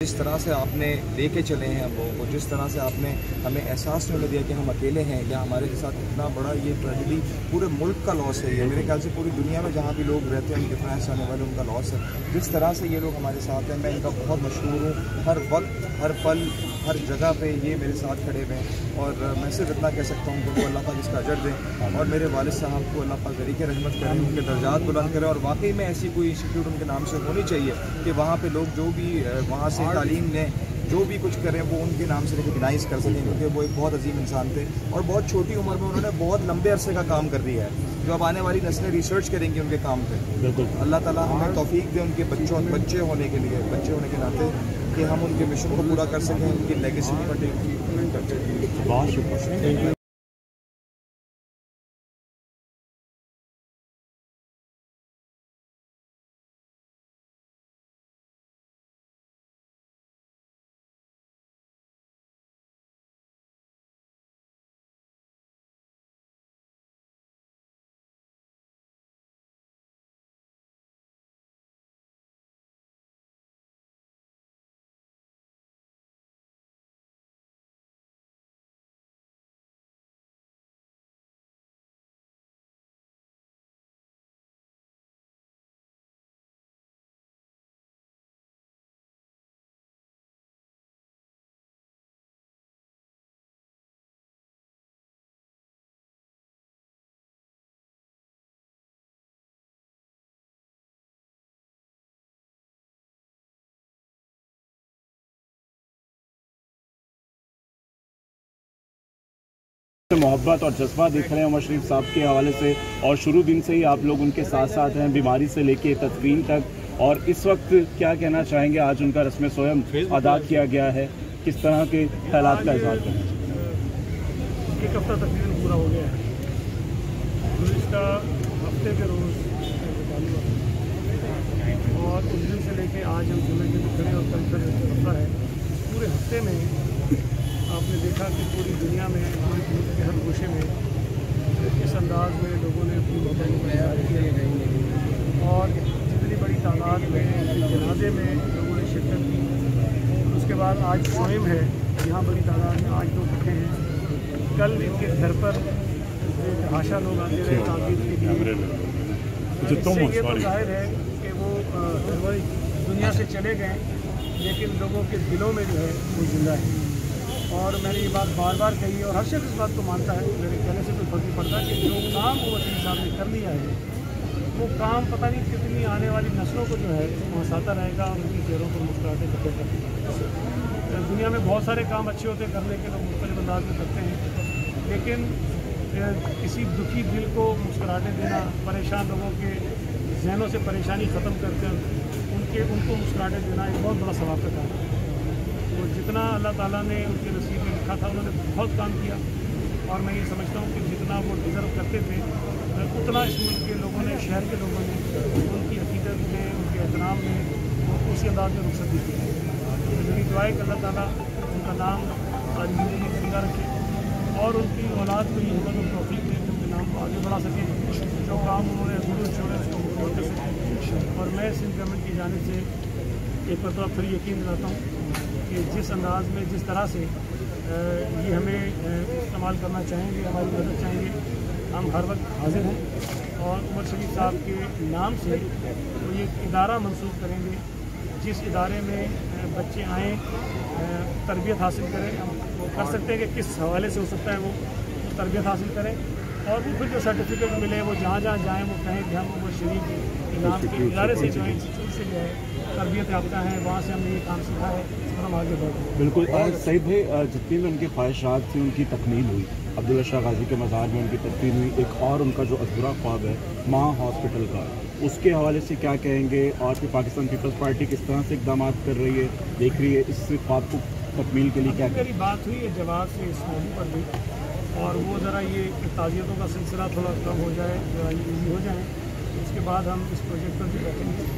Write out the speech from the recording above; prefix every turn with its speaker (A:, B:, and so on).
A: जिस तरह से आपने लेके चले हैं हम लोगों को, जिस तरह से आपने हमें एहसास नहीं होने दिया कि हम अकेले हैं या हमारे साथ इतना बड़ा ये ट्रेजेडी पूरे मुल्क का लॉस है। ये मेरे ख्याल से पूरी दुनिया में जहाँ भी लोग रहते हैं उनके फ्रांस आने वाले उनका लॉस है। जिस तरह से ये लोग हमारे साथ हैं, मैं इनका बहुत मशहूर हूँ। हर वक्त, हर पल, हर जगह पे ये मेरे साथ खड़े हुए हैं और मैं सिर्फ इतना कह सकता हूँ कि वो अल्लाह पाक इसका अजर दें और मेरे वालिद साहब को अल्लाह पाक तरीके रहमत करें, उनके दर्जात बुलंद करें। और वाकई में ऐसी कोई इंस्टीट्यूट उनके नाम से होनी चाहिए कि वहाँ पे लोग जो भी वहाँ से तालीम लें, जो भी कुछ करें वो उनके नाम से रिकगनाइज़ कर सकें, क्योंकि वो एक बहुत अजीम इंसान थे और बहुत छोटी उम्र में उन्होंने बहुत लंबे अरसे का काम कर दिया है, जो अब आने वाली नस्लें रिसर्च करेंगी उनके काम पे। बिल्कुल अल्लाह ताला हमें तौफीक दे उनके बच्चे होने के लिए, बच्चे होने के नाते कि हम उनके मिशन को पूरा कर सकें, उनकी लेगेसी पर इम्प्लीमेंट कर सकें। बहुत शुक्रिया।
B: मोहब्बत और जज्बा देख रहे हैं उमर शरीफ साहब के हवाले से, और शुरू दिन से ही आप लोग उनके साथ साथ हैं, बीमारी से लेके तदफीन तक। और इस वक्त क्या कहना चाहेंगे, आज उनका रस्म सोहम अदा किया गया है, किस तरह के हालात का इज़हार करें?
C: एक हफ्ता तकरीबन पूरा हो गया है। गुज़िश्ता हफ्ते के रोज़ और उस दिन से लेके आज हम जुम्मे के खड़े और कल फिर हफ्ता है। पूरे हफ्ते में आपने देखा कि पूरी दुनिया में, पूरे मुल्क के हर गोशे में इस अंदाज में लोगों ने अपनी मोबाइल को तैयार किया और जितनी बड़ी तादाद में जनाजे में लोगों ने शिरकत की। उसके बाद आज स्वयं है, यहाँ बड़ी तादाद में आज लोग बैठे हैं। कल इनके घर पर भाषा लोग आते रहे ताक़ीद के लिए। इससे ये तो जाहिर है कि वो दुनिया से चले गए, लेकिन लोगों के दिलों में जो है वो जिंदा है। और मैंने ये बात बार बार कही और हर शख्स इस बात को मानता है, मेरे कहने से कोई फर्क नहीं पड़ता कि जो काम उमर शरीफ साहब ने कर लिया है वो काम पता नहीं कितनी आने वाली नस्लों को जो है वो हंसाता रहेगा और उनकी चेहरों पर मुस्कुराहटें रखेगा। दुनिया में बहुत सारे काम अच्छे होते करने के लोग मुख्तलिफ अंदाज में करते हैं, लेकिन किसी दुखी दिल को मुस्कुराहटें देना, परेशान लोगों के जहनों से परेशानी ख़त्म करके उनको मुस्कुराहटें देना एक बहुत बड़ा सवाब का काम है। तो जितना अल्लाह ताला ने उनके नसीब में लिखा था उन्होंने बहुत काम किया और मैं ये समझता हूँ कि जितना वो डिज़र्व करते थे उतना इस मुल्क के लोगों ने, शहर के लोगों ने उनकी अकीदत में, उनके एहतराम में उसी अंदाज में रुख़्सत दी थी। तो मेरी दुआ है कि अल्लाह ताला उनका नाम आज ज़िंदगी में जिंदा रखे और उनकी औलाद को ये हिम्मत और तौफीक दे कि उनके नाम को आगे बढ़ा सकें, जो काम उन्होंने अधूरे छोड़े उसको पूरा कर सकें। और मैं सिंध गवर्नमेंट की जानिब से एक मरतबा फिर यकीन दिलाता हूँ कि जिस अंदाज में, जिस तरह से ये हमें इस्तेमाल करना चाहेंगे, हमारी मदद चाहेंगे, हम हर वक्त हाजिर हैं। और उमर शरीफ साहब के नाम से वो ये इदारा मंसूब करेंगे जिस इदारे में बच्चे आएँ, तरबियत हासिल करें। हम वो कर सकते हैं कि किस हवाले से हो सकता है वो तरबियत हासिल करें और वो फिर जो सर्टिफिकेट मिले वो जहाँ जहाँ जाएँ वो कहें कि हम उमर शरीफ नाम के इदारे से जो है से जो है तरबियत याफ्ता है, वहाँ से हमने ये काम सीखा है और हम आगे बढ़ रहे हैं।
B: बिल्कुल सईद भाई, जितनी भी उनकी ख्वाहिशात थी उनकी तकमील हुई, अब्दुल्ला शाह गाजी के मज़ार में उनकी तदफीन हुई। एक और उनका जो अधूरा ख्वाब है माँ हॉस्पिटल का, उसके हवाले से क्या कहेंगे और फिर पाकिस्तान पीपल्स पार्टी किस तरह से इक़दाम कर रही है, देख रही है, इस ख्वाब को तकमील के लिए क्या
C: मेरी बात हुई है जवाब से इस मौजू पर भी, और वो ज़रा ये ताज़ियतों का सिलसिला थोड़ा कम हो जाए, ईजी हो जाए, उसके बाद हम इस प्रोजेक्ट पर भी बैठेंगे